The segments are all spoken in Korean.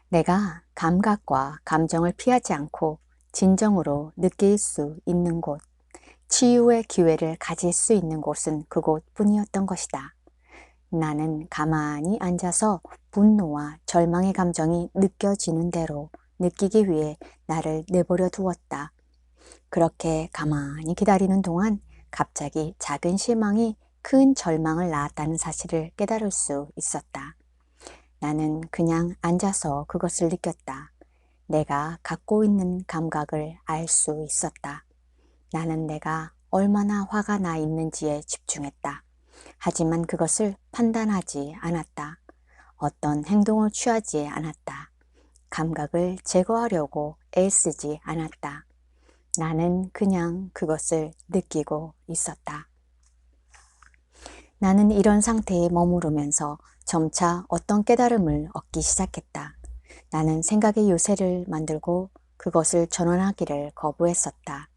내가 감각과 감정을 피하지 않고 진정으로 느낄 수 있는 곳, 치유의 기회를 가질 수 있는 곳은 그곳뿐이었던 것이다. 나는 가만히 앉아서 분노와 절망의 감정이 느껴지는 대로 느끼기 위해 나를 내버려 두었다. 그렇게 가만히 기다리는 동안 갑자기 작은 실망이 큰 절망을 낳았다는 사실을 깨달을 수 있었다. 나는 그냥 앉아서 그것을 느꼈다. 내가 갖고 있는 감각을 알 수 있었다. 나는 내가 얼마나 화가 나 있는지에 집중했다. 하지만 그것을 판단하지 않았다. 어떤 행동을 취하지 않았다. 감각을 제거하려고 애쓰지 않았다. 나는 그냥 그것을 느끼고 있었다. 나는 이런 상태에 머무르면서 점차 어떤 깨달음을 얻기 시작했다. 나는 생각의 요새를 만들고 그것을 전환하기를 거부했었다.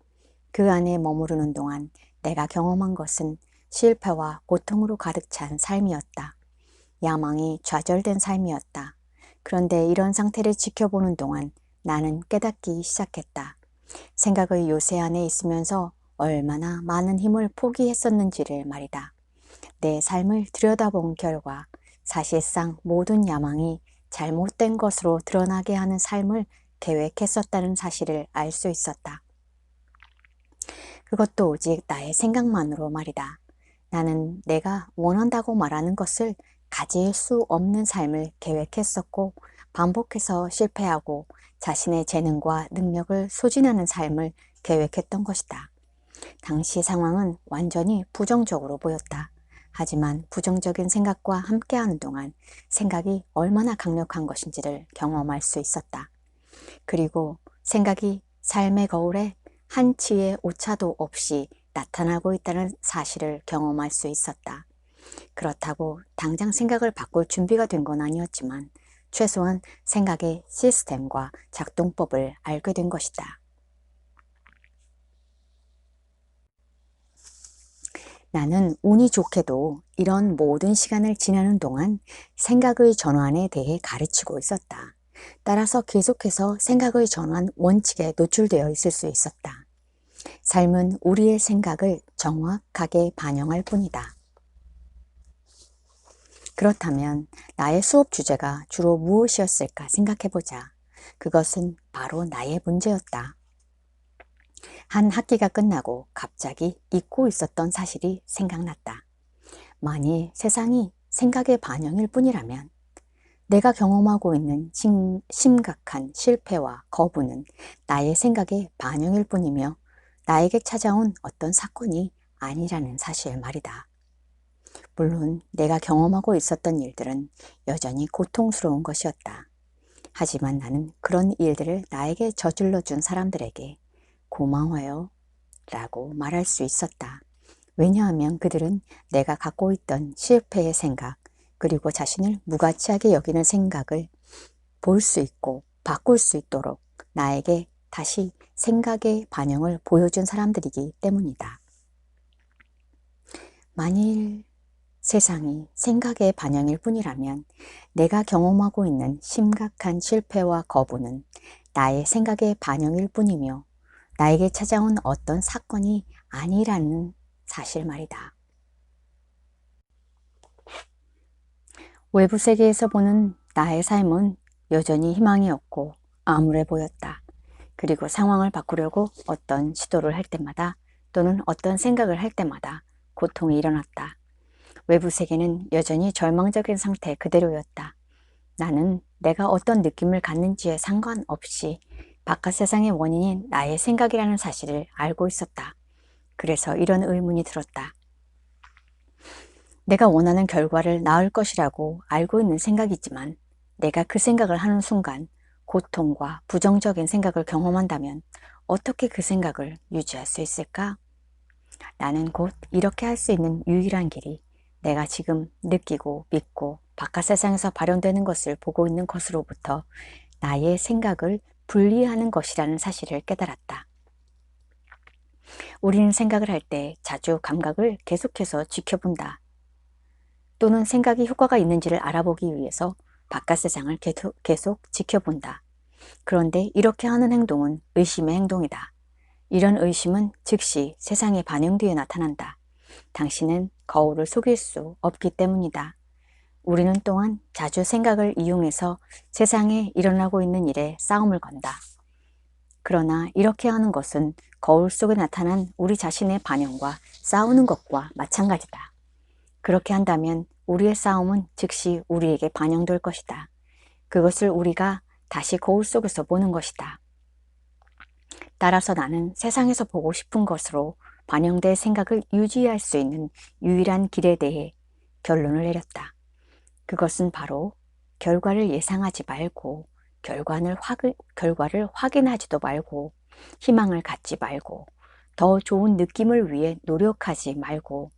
그 안에 머무르는 동안 내가 경험한 것은 실패와 고통으로 가득 찬 삶이었다. 야망이 좌절된 삶이었다. 그런데 이런 상태를 지켜보는 동안 나는 깨닫기 시작했다. 생각의 요새 안에 있으면서 얼마나 많은 힘을 포기했었는지를 말이다. 내 삶을 들여다본 결과 사실상 모든 야망이 잘못된 것으로 드러나게 하는 삶을 계획했었다는 사실을 알 수 있었다. 그것도 오직 나의 생각만으로 말이다. 나는 내가 원한다고 말하는 것을 가질 수 없는 삶을 계획했었고 반복해서 실패하고 자신의 재능과 능력을 소진하는 삶을 계획했던 것이다. 당시 상황은 완전히 부정적으로 보였다. 하지만 부정적인 생각과 함께하는 동안 생각이 얼마나 강력한 것인지를 경험할 수 있었다. 그리고 생각이 삶의 거울에 한 치의 오차도 없이 나타나고 있다는 사실을 경험할 수 있었다. 그렇다고 당장 생각을 바꿀 준비가 된 건 아니었지만 최소한 생각의 시스템과 작동법을 알게 된 것이다. 나는 운이 좋게도 이런 모든 시간을 지나는 동안 생각의 전환에 대해 가르치고 있었다. 따라서 계속해서 생각의 전환 원칙에 노출되어 있을 수 있었다. 삶은 우리의 생각을 정확하게 반영할 뿐이다. 그렇다면 나의 수업 주제가 주로 무엇이었을까 생각해보자. 그것은 바로 나의 문제였다. 한 학기가 끝나고 갑자기 잊고 있었던 사실이 생각났다. 만일 세상이 생각의 반영일 뿐이라면 내가 경험하고 있는 심각한 실패와 거부는 나의 생각의 반영일 뿐이며 나에게 찾아온 어떤 사건이 아니라는 사실 말이다. 물론 내가 경험하고 있었던 일들은 여전히 고통스러운 것이었다. 하지만 나는 그런 일들을 나에게 저질러 준 사람들에게 고마워요 라고 말할 수 있었다. 왜냐하면 그들은 내가 갖고 있던 실패의 생각, 그리고 자신을 무가치하게 여기는 생각을 볼 수 있고 바꿀 수 있도록 나에게 다시 생각의 반영을 보여준 사람들이기 때문이다. 만일 세상이 생각의 반영일 뿐이라면 내가 경험하고 있는 심각한 실패와 거부는 나의 생각의 반영일 뿐이며 나에게 찾아온 어떤 사건이 아니라는 사실 말이다. 외부 세계에서 보는 나의 삶은 여전히 희망이 없고 암울해 보였다. 그리고 상황을 바꾸려고 어떤 시도를 할 때마다 또는 어떤 생각을 할 때마다 고통이 일어났다. 외부 세계는 여전히 절망적인 상태 그대로였다. 나는 내가 어떤 느낌을 갖는지에 상관없이 바깥 세상의 원인인 나의 생각이라는 사실을 알고 있었다. 그래서 이런 의문이 들었다. 내가 원하는 결과를 낳을 것이라고 알고 있는 생각이지만 내가 그 생각을 하는 순간 고통과 부정적인 생각을 경험한다면 어떻게 그 생각을 유지할 수 있을까? 나는 곧 이렇게 할 수 있는 유일한 길이 내가 지금 느끼고 믿고 바깥 세상에서 발현되는 것을 보고 있는 것으로부터 나의 생각을 분리하는 것이라는 사실을 깨달았다. 우리는 생각을 할 때 자주 감각을 계속해서 지켜본다. 또는 생각이 효과가 있는지를 알아보기 위해서 바깥 세상을 계속 지켜본다. 그런데 이렇게 하는 행동은 의심의 행동이다. 이런 의심은 즉시 세상에 반영되어 나타난다. 당신은 거울을 속일 수 없기 때문이다. 우리는 또한 자주 생각을 이용해서 세상에 일어나고 있는 일에 싸움을 건다. 그러나 이렇게 하는 것은 거울 속에 나타난 우리 자신의 반영과 싸우는 것과 마찬가지다. 그렇게 한다면 우리의 싸움은 즉시 우리에게 반영될 것이다. 그것을 우리가 다시 거울 속에서 보는 것이다. 따라서 나는 세상에서 보고 싶은 것으로 반영될 생각을 유지할 수 있는 유일한 길에 대해 결론을 내렸다. 그것은 바로 결과를 예상하지 말고 결과를 확인하지도 말고 희망을 갖지 말고 더 좋은 느낌을 위해 노력하지 말고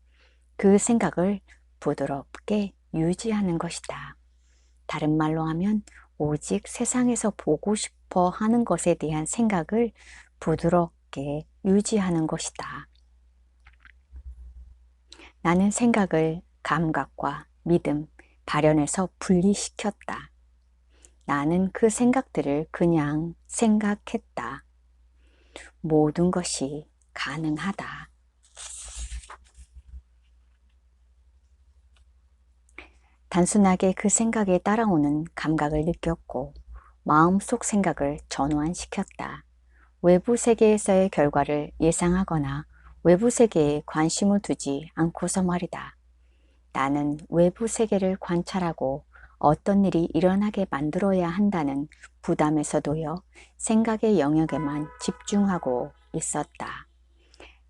그 생각을 부드럽게 유지하는 것이다. 다른 말로 하면 오직 세상에서 보고 싶어 하는 것에 대한 생각을 부드럽게 유지하는 것이다. 나는 생각을 감각과 믿음, 발현에서 분리시켰다. 나는 그 생각들을 그냥 생각했다. 모든 것이 가능하다. 단순하게 그 생각에 따라오는 감각을 느꼈고 마음속 생각을 전환시켰다. 외부 세계에서의 결과를 예상하거나 외부 세계에 관심을 두지 않고서 말이다. 나는 외부 세계를 관찰하고 어떤 일이 일어나게 만들어야 한다는 부담에서 놓여 생각의 영역에만 집중하고 있었다.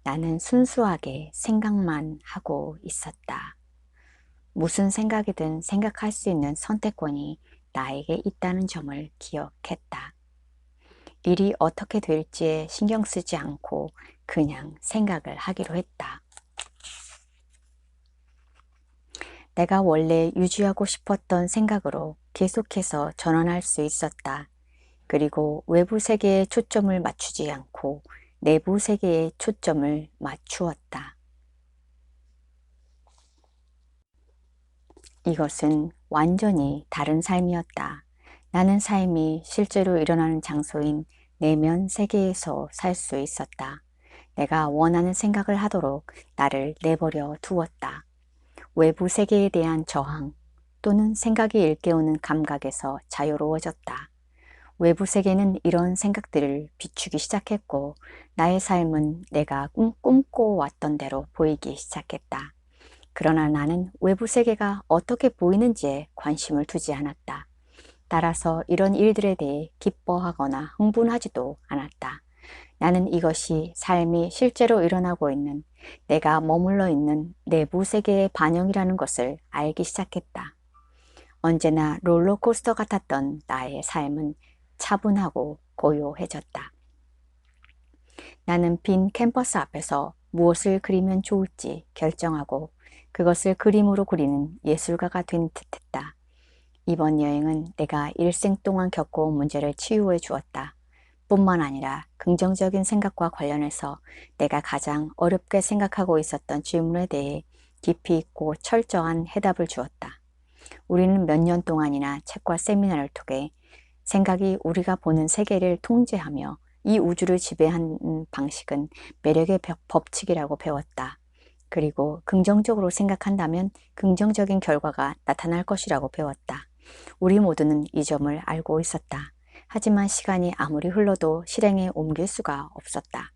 나는 순수하게 생각만 하고 있었다. 무슨 생각이든 생각할 수 있는 선택권이 나에게 있다는 점을 기억했다. 일이 어떻게 될지에 신경 쓰지 않고 그냥 생각을 하기로 했다. 내가 원래 유지하고 싶었던 생각으로 계속해서 전환할 수 있었다. 그리고 외부 세계에 초점을 맞추지 않고 내부 세계에 초점을 맞추었다. 이것은 완전히 다른 삶이었다. 나는 삶이 실제로 일어나는 장소인 내면 세계에서 살 수 있었다. 내가 원하는 생각을 하도록 나를 내버려 두었다. 외부 세계에 대한 저항 또는 생각이 일깨우는 감각에서 자유로워졌다. 외부 세계는 이런 생각들을 비추기 시작했고 나의 삶은 내가 꿈꿔왔던 대로 보이기 시작했다. 그러나 나는 외부 세계가 어떻게 보이는지에 관심을 두지 않았다. 따라서 이런 일들에 대해 기뻐하거나 흥분하지도 않았다. 나는 이것이 삶이 실제로 일어나고 있는 내가 머물러 있는 내부 세계의 반영이라는 것을 알기 시작했다. 언제나 롤러코스터 같았던 나의 삶은 차분하고 고요해졌다. 나는 빈 캠퍼스 앞에서 무엇을 그리면 좋을지 결정하고 그것을 그림으로 그리는 예술가가 된 듯했다. 이번 여행은 내가 일생 동안 겪어온 문제를 치유해 주었다. 뿐만 아니라 긍정적인 생각과 관련해서 내가 가장 어렵게 생각하고 있었던 질문에 대해 깊이 있고 철저한 해답을 주었다. 우리는 몇 년 동안이나 책과 세미나를 통해 생각이 우리가 보는 세계를 통제하며 이 우주를 지배하는 방식은 매력의 법칙이라고 배웠다. 그리고 긍정적으로 생각한다면 긍정적인 결과가 나타날 것이라고 배웠다. 우리 모두는 이 점을 알고 있었다. 하지만 시간이 아무리 흘러도 실행에 옮길 수가 없었다.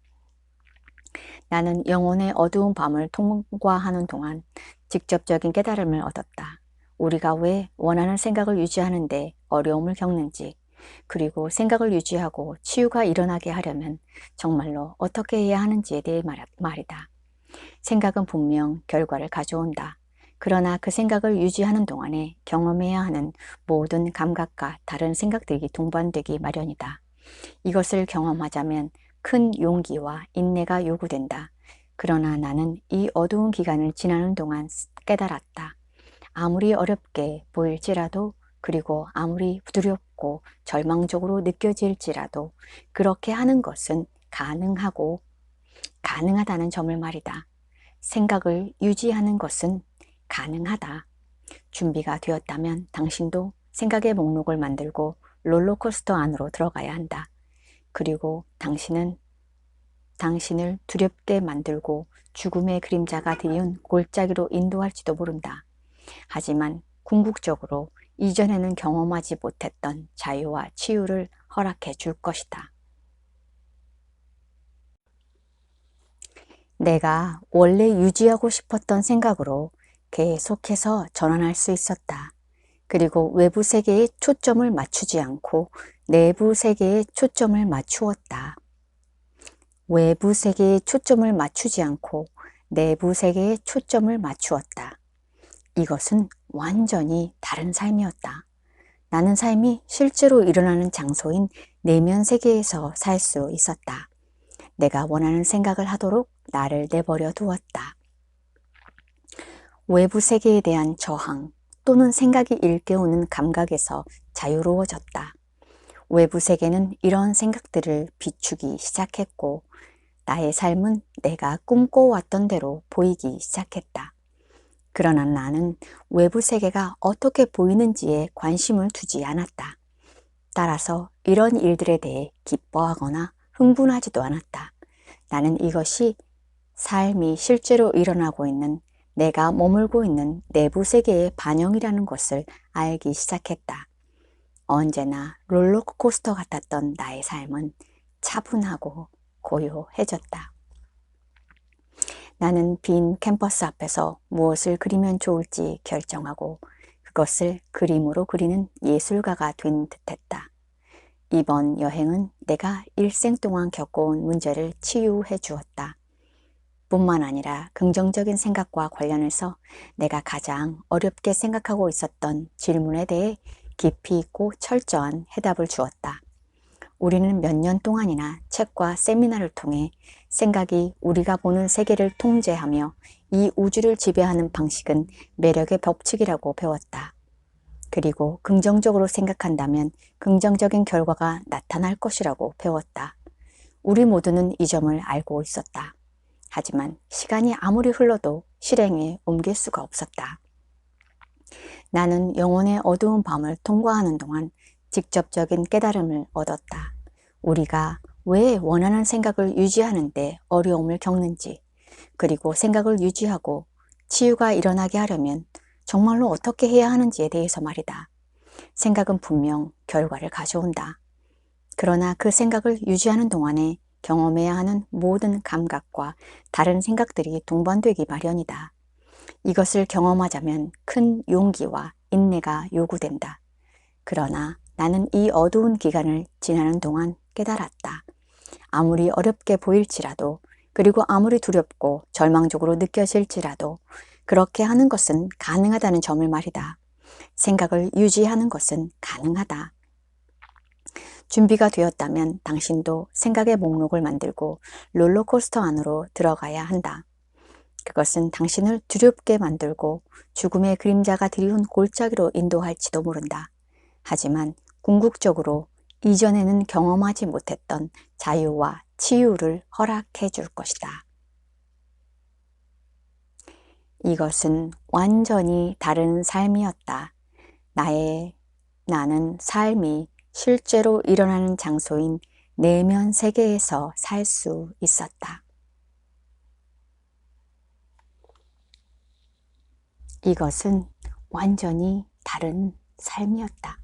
나는 영혼의 어두운 밤을 통과하는 동안 직접적인 깨달음을 얻었다. 우리가 왜 원하는 생각을 유지하는데 어려움을 겪는지, 그리고 생각을 유지하고 치유가 일어나게 하려면 정말로 어떻게 해야 하는지에 대해 말이다. 생각은 분명 결과를 가져온다. 그러나 그 생각을 유지하는 동안에 경험해야 하는 모든 감각과 다른 생각들이 동반되기 마련이다. 이것을 경험하자면 큰 용기와 인내가 요구된다. 그러나 나는 이 어두운 기간을 지나는 동안 깨달았다. 아무리 어렵게 보일지라도 그리고 아무리 두렵고 절망적으로 느껴질지라도 그렇게 하는 것은 가능하다는 점을 말이다. 생각을 유지하는 것은 가능하다. 준비가 되었다면 당신도 생각의 목록을 만들고 롤러코스터 안으로 들어가야 한다. 그리고 당신을 두렵게 만들고 죽음의 그림자가 드리운 골짜기로 인도할지도 모른다. 하지만 궁극적으로 이전에는 경험하지 못했던 자유와 치유를 허락해 줄 것이다. 내가 원래 유지하고 싶었던 생각으로 계속해서 전환할 수 있었다. 그리고 외부 세계에 초점을 맞추지 않고 내부 세계에 초점을 맞추었다. 외부 세계에 초점을 맞추지 않고 내부 세계에 초점을 맞추었다. 이것은 완전히 다른 삶이었다. 나는 삶이 실제로 일어나는 장소인 내면 세계에서 살 수 있었다. 내가 원하는 생각을 하도록 나를 내버려 두었다. 외부 세계에 대한 저항 또는 생각이 일깨우는 감각에서 자유로워졌다. 외부 세계는 이런 생각들을 비추기 시작했고 나의 삶은 내가 꿈꿔왔던 대로 보이기 시작했다. 그러나 나는 외부 세계가 어떻게 보이는지에 관심을 두지 않았다. 따라서 이런 일들에 대해 기뻐하거나 흥분하지도 않았다. 나는 이것이 삶이 실제로 일어나고 있는 내가 머물고 있는 내부 세계의 반영이라는 것을 알기 시작했다. 언제나 롤러코스터 같았던 나의 삶은 차분하고 고요해졌다. 나는 빈 캠퍼스 앞에서 무엇을 그리면 좋을지 결정하고 그것을 그림으로 그리는 예술가가 된 듯했다. 이번 여행은 내가 일생 동안 겪어온 문제를 치유해 주었다. 뿐만 아니라 긍정적인 생각과 관련해서 내가 가장 어렵게 생각하고 있었던 질문에 대해 깊이 있고 철저한 해답을 주었다. 우리는 몇 년 동안이나 책과 세미나를 통해 생각이 우리가 보는 세계를 통제하며 이 우주를 지배하는 방식은 매력의 법칙이라고 배웠다. 그리고 긍정적으로 생각한다면 긍정적인 결과가 나타날 것이라고 배웠다. 우리 모두는 이 점을 알고 있었다. 하지만 시간이 아무리 흘러도 실행에 옮길 수가 없었다. 나는 영혼의 어두운 밤을 통과하는 동안 직접적인 깨달음을 얻었다. 우리가 왜 원하는 생각을 유지하는데 어려움을 겪는지, 그리고 생각을 유지하고 치유가 일어나게 하려면 정말로 어떻게 해야 하는지에 대해서 말이다. 생각은 분명 결과를 가져온다. 그러나 그 생각을 유지하는 동안에 경험해야 하는 모든 감각과 다른 생각들이 동반되기 마련이다. 이것을 경험하자면 큰 용기와 인내가 요구된다. 그러나 나는 이 어두운 기간을 지나는 동안 깨달았다. 아무리 어렵게 보일지라도, 그리고 아무리 두렵고 절망적으로 느껴질지라도 그렇게 하는 것은 가능하다는 점을 말이다. 생각을 유지하는 것은 가능하다. 준비가 되었다면 당신도 생각의 목록을 만들고 롤러코스터 안으로 들어가야 한다. 그것은 당신을 두렵게 만들고 죽음의 그림자가 드리운 골짜기로 인도할지도 모른다. 하지만 궁극적으로 이전에는 경험하지 못했던 자유와 치유를 허락해 줄 것이다. 이것은 완전히 다른 삶이었다. 나는 삶이 실제로 일어나는 장소인 내면 세계에서 살 수 있었다. 이것은 완전히 다른 삶이었다.